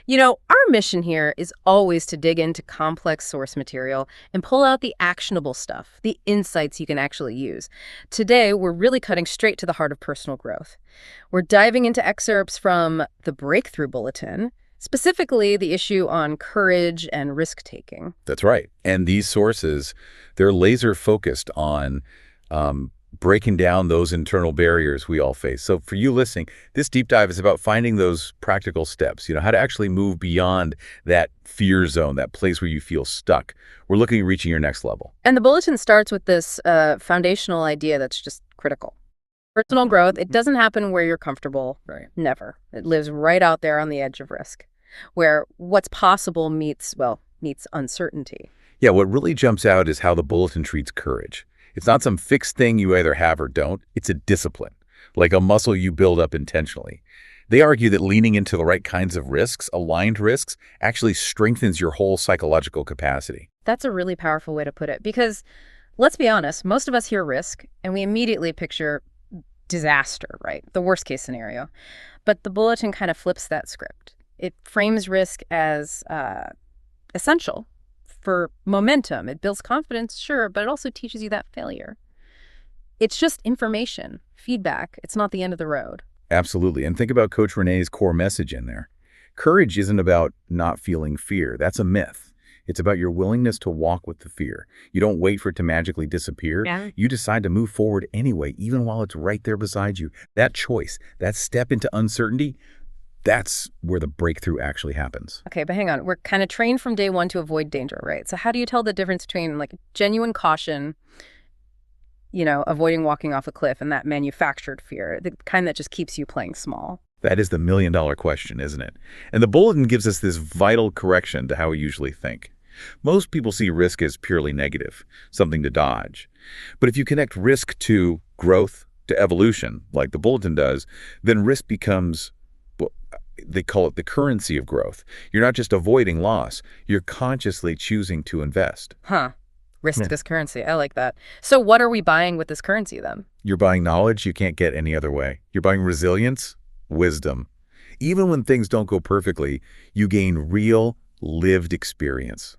Our mission here is always to dig into complex source material and pull out the actionable stuff, the insights you can actually use. Today, we're really cutting straight to the heart of personal growth. We're diving into excerpts from the Breakthrough Bulletin, specifically the issue on courage and risk-taking. That's right. And these sources, they're laser focused on breaking down those internal barriers we all face. So for you listening, this deep dive is about finding those practical steps, how to actually move beyond that fear zone, that place where you feel stuck. We're looking at reaching your next level. And the bulletin starts with this foundational idea that's just critical. Personal growth, it doesn't happen where you're comfortable. Right. Never. It lives right out there on the edge of risk, where what's possible meets uncertainty. Yeah, what really jumps out is how the bulletin treats courage. It's not some fixed thing you either have or don't. It's a discipline, like a muscle you build up intentionally. They argue that leaning into the right kinds of risks, aligned risks, actually strengthens your whole psychological capacity. That's a really powerful way to put it, because let's be honest, most of us hear risk and we immediately picture disaster, right? The worst case scenario. But the bulletin kind of flips that script. It frames risk as essential for momentum. It builds confidence, sure, but it also teaches you that failure. It's just information, feedback. It's not the end of the road. Absolutely. And think about Coach Renee's core message in there. Courage isn't about not feeling fear. That's a myth. It's about your willingness to walk with the fear. You don't wait for it to magically disappear. Yeah. You decide to move forward anyway, even while it's right there beside you. That choice, that step into uncertainty, that's where the breakthrough actually happens. Okay, but hang on. We're kind of trained from day one to avoid danger, right? So how do you tell the difference between genuine caution, avoiding walking off a cliff, and that manufactured fear, the kind that just keeps you playing small? That is the million-dollar question, isn't it? And the bulletin gives us this vital correction to how we usually think. Most people see risk as purely negative, something to dodge. But if you connect risk to growth, to evolution, like the bulletin does, then risk becomes, they call it the currency of growth. You're not just avoiding loss, you're consciously choosing to invest. Risk as currency. I like that. So what are we buying with this currency then? You're buying knowledge you can't get any other way. You're buying resilience, wisdom. Even when things don't go perfectly, you gain real, lived experience.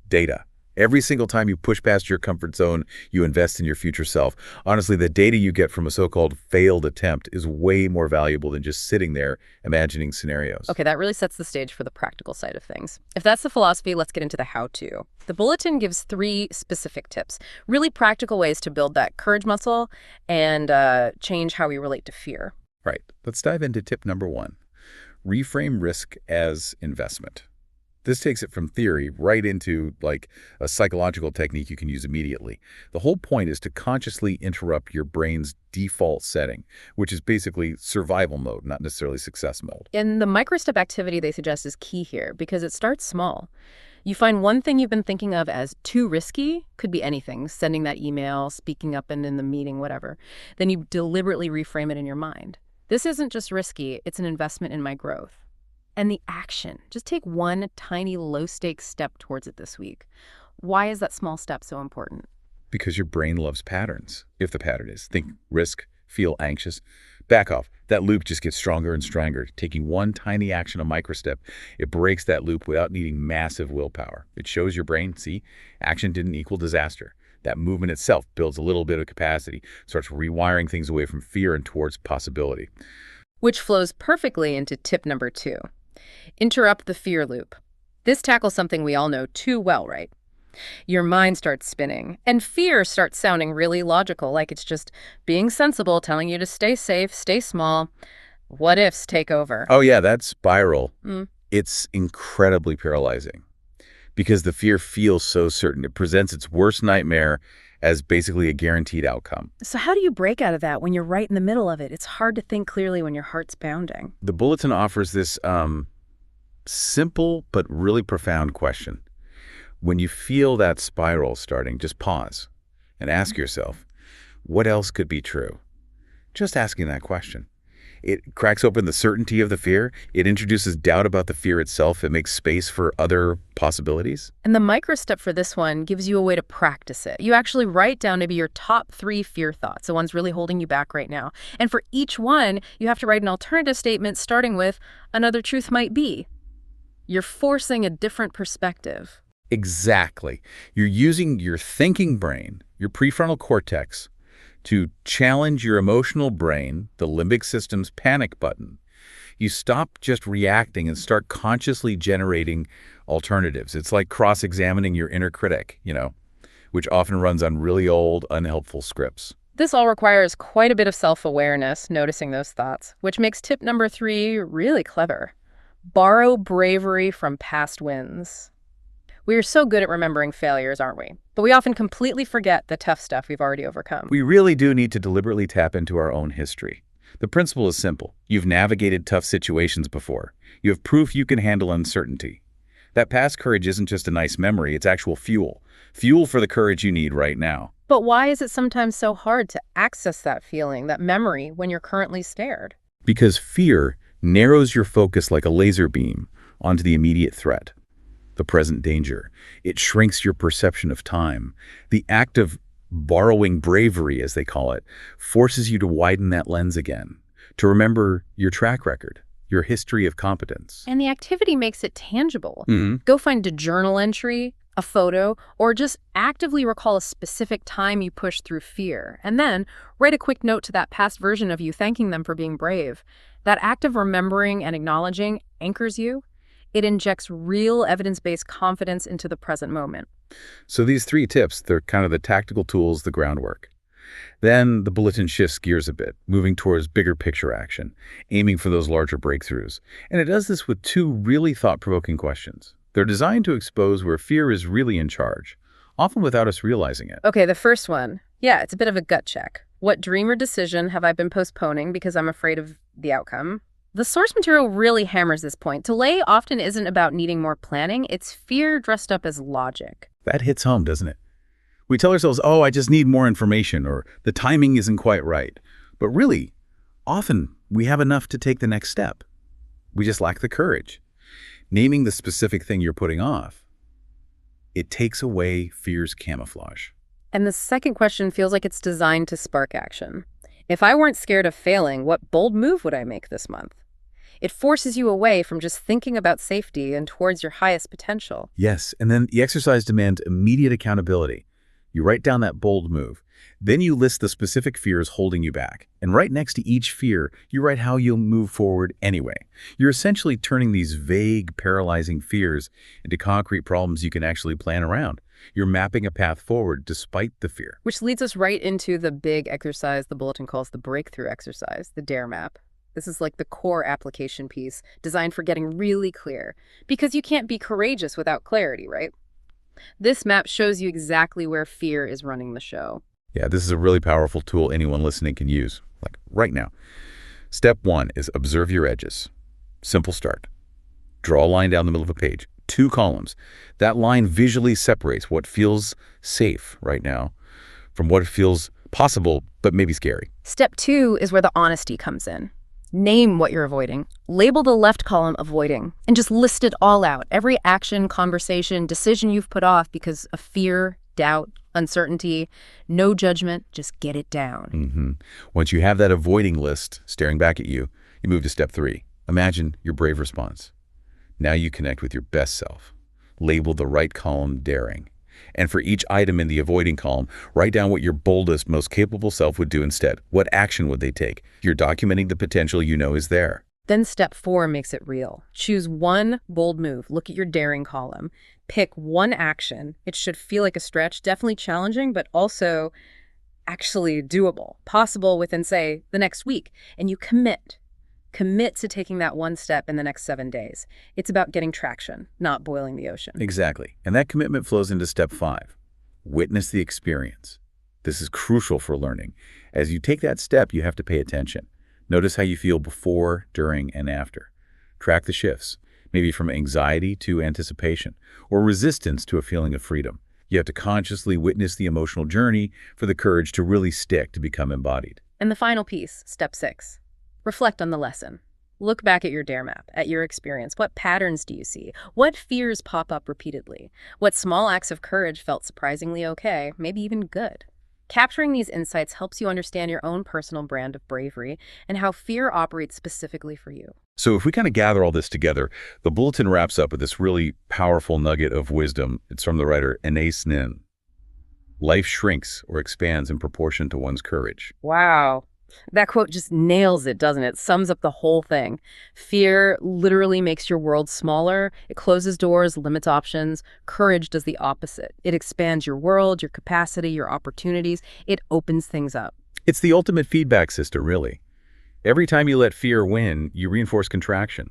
Data. Every single time you push past your comfort zone, you invest in your future self. Honestly, the data you get from a so-called failed attempt is way more valuable than just sitting there imagining scenarios. Okay, that really sets the stage for the practical side of things. If that's the philosophy, let's get into the how-to. The bulletin gives 3 specific tips, really practical ways to build that courage muscle and change how we relate to fear. Right. Let's dive into tip number 1. Reframe risk as investment. This takes it from theory right into a psychological technique you can use immediately. The whole point is to consciously interrupt your brain's default setting, which is basically survival mode, not necessarily success mode. And the micro-step activity they suggest is key here because it starts small. You find one thing you've been thinking of as too risky, could be anything, sending that email, speaking up in the meeting, whatever. Then you deliberately reframe it in your mind. This isn't just risky, it's an investment in my growth. And the action. Just take one tiny low-stakes step towards it this week. Why is that small step so important? Because your brain loves patterns. If the pattern is think risk, feel anxious, back off. That loop just gets stronger and stronger. Taking one tiny action, a microstep, it breaks that loop without needing massive willpower. It shows your brain, see, action didn't equal disaster. That movement itself builds a little bit of capacity, starts rewiring things away from fear and towards possibility. Which flows perfectly into tip number 2. Interrupt the fear loop. This tackles something we all know too well, right? Your mind starts spinning, and fear starts sounding really logical, like it's just being sensible, telling you to stay safe, stay small. What ifs take over. Oh yeah, that spiral. It's incredibly paralyzing because the fear feels so certain. It presents its worst nightmare as basically a guaranteed outcome. So how do you break out of that when you're right in the middle of it? It's hard to think clearly when your heart's pounding. The bulletin offers this simple but really profound question. When you feel that spiral starting, just pause and ask yourself, what else could be true? Just asking that question. It cracks open the certainty of the fear. It introduces doubt about the fear itself. It makes space for other possibilities. And the micro step for this one gives you a way to practice it. You actually write down maybe your top 3 fear thoughts, the ones really holding you back right now. And for each one, you have to write an alternative statement starting with, another truth might be. You're forcing a different perspective. Exactly. You're using your thinking brain, your prefrontal cortex, to challenge your emotional brain, the limbic system's panic button. You stop just reacting and start consciously generating alternatives. It's like cross-examining your inner critic, which often runs on really old, unhelpful scripts. This all requires quite a bit of self-awareness, noticing those thoughts, which makes tip number 3 really clever. Borrow bravery from past wins. We are so good at remembering failures, aren't we? But we often completely forget the tough stuff we've already overcome. We really do need to deliberately tap into our own history. The principle is simple. You've navigated tough situations before. You have proof you can handle uncertainty. That past courage isn't just a nice memory, it's actual fuel. Fuel for the courage you need right now. But why is it sometimes so hard to access that feeling, that memory, when you're currently scared? Because fear narrows your focus like a laser beam onto the immediate threat, the present danger. It shrinks your perception of time. The act of borrowing bravery, as they call it, forces you to widen that lens again, to remember your track record, your history of competence. And the activity makes it tangible. Mm-hmm. Go find a journal entry, a photo, or just actively recall a specific time you pushed through fear. And then write a quick note to that past version of you thanking them for being brave. That act of remembering and acknowledging anchors you. It injects real evidence-based confidence into the present moment. So these 3 tips, they're kind of the tactical tools, the groundwork. Then the bulletin shifts gears a bit, moving towards bigger picture action, aiming for those larger breakthroughs. And it does this with 2 really thought-provoking questions. They're designed to expose where fear is really in charge, often without us realizing it. Okay, the first one. Yeah, it's a bit of a gut check. What dream or decision have I been postponing because I'm afraid of the outcome? The source material really hammers this point. Delay often isn't about needing more planning. It's fear dressed up as logic. That hits home, doesn't it? We tell ourselves, oh, I just need more information, or the timing isn't quite right. But really, often we have enough to take the next step. We just lack the courage. Naming the specific thing you're putting off, it takes away fear's camouflage. And the second question feels like it's designed to spark action. If I weren't scared of failing, what bold move would I make this month? It forces you away from just thinking about safety and towards your highest potential. Yes, and then the exercise demands immediate accountability. You write down that bold move. Then you list the specific fears holding you back. And right next to each fear, you write how you'll move forward anyway. You're essentially turning these vague, paralyzing fears into concrete problems you can actually plan around. You're mapping a path forward despite the fear. Which leads us right into the big exercise the bulletin calls the breakthrough exercise, the DARE map. This is like the core application piece designed for getting really clear, because you can't be courageous without clarity, right? This map shows you exactly where fear is running the show. Yeah, this is a really powerful tool anyone listening can use, like right now. Step 1 is observe your edges. Simple start. Draw a line down the middle of a page, 2 columns. That line visually separates what feels safe right now from what feels possible, but maybe scary. Step 2 is where the honesty comes in. Name what you're avoiding. Label the left column avoiding and just list it all out. Every action, conversation, decision you've put off because of fear, doubt, uncertainty. No judgment, just get it down. Once you have that avoiding list staring back at you, you move to step 3. Imagine your brave response. Now you connect with your best self. Label the right column daring. And for each item in the avoiding column, write down what your boldest, most capable self would do instead. What action would they take? You're documenting the potential you know is there. Then step 4 makes it real. Choose one bold move. Look at your daring column. Pick one action. It should feel like a stretch, definitely challenging, but also actually doable, possible within, say, the next week. And you commit. Commit to taking that one step in the next 7 days. It's about getting traction, not boiling the ocean. Exactly. And that commitment flows into step 5. Witness the experience. This is crucial for learning. As you take that step, you have to pay attention. Notice how you feel before, during, and after. Track the shifts, maybe from anxiety to anticipation, or resistance to a feeling of freedom. You have to consciously witness the emotional journey for the courage to really stick, to become embodied. And the final piece, step 6. Reflect on the lesson. Look back at your DARE map, at your experience. What patterns do you see? What fears pop up repeatedly? What small acts of courage felt surprisingly okay, maybe even good? Capturing these insights helps you understand your own personal brand of bravery and how fear operates specifically for you. So if we kind of gather all this together, the bulletin wraps up with this really powerful nugget of wisdom. It's from the writer Anais Nin. Life shrinks or expands in proportion to one's courage. Wow. That quote just nails it, doesn't it? Sums up the whole thing. Fear literally makes your world smaller. It closes doors, limits options. Courage does the opposite. It expands your world, your capacity, your opportunities. It opens things up. It's the ultimate feedback system, really. Every time you let fear win, you reinforce contraction,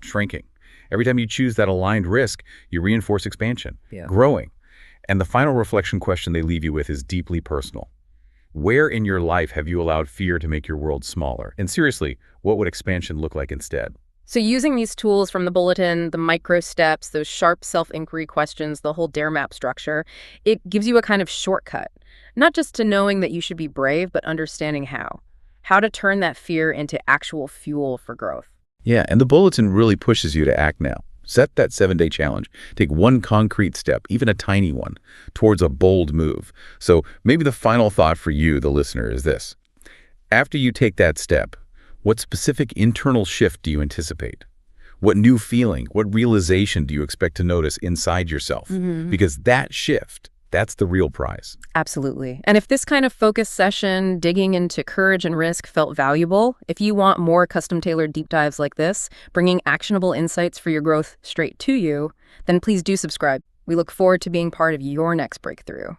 shrinking. Every time you choose that aligned risk, you reinforce expansion, growing. And the final reflection question they leave you with is deeply personal. Where in your life have you allowed fear to make your world smaller? And seriously, what would expansion look like instead? So using these tools from the bulletin, the micro steps, those sharp self-inquiry questions, the whole dare map structure, it gives you a kind of shortcut, not just to knowing that you should be brave, but understanding how to turn that fear into actual fuel for growth. Yeah, and the bulletin really pushes you to act now. Set that 7-day challenge. Take one concrete step, even a tiny one, towards a bold move. So maybe the final thought for you, the listener, is this. After you take that step, what specific internal shift do you anticipate? What new feeling, what realization do you expect to notice inside yourself? Because that shift, that's the real prize. Absolutely. And if this kind of focus session, digging into courage and risk, felt valuable, if you want more custom-tailored deep dives like this, bringing actionable insights for your growth straight to you, then please do subscribe. We look forward to being part of your next breakthrough.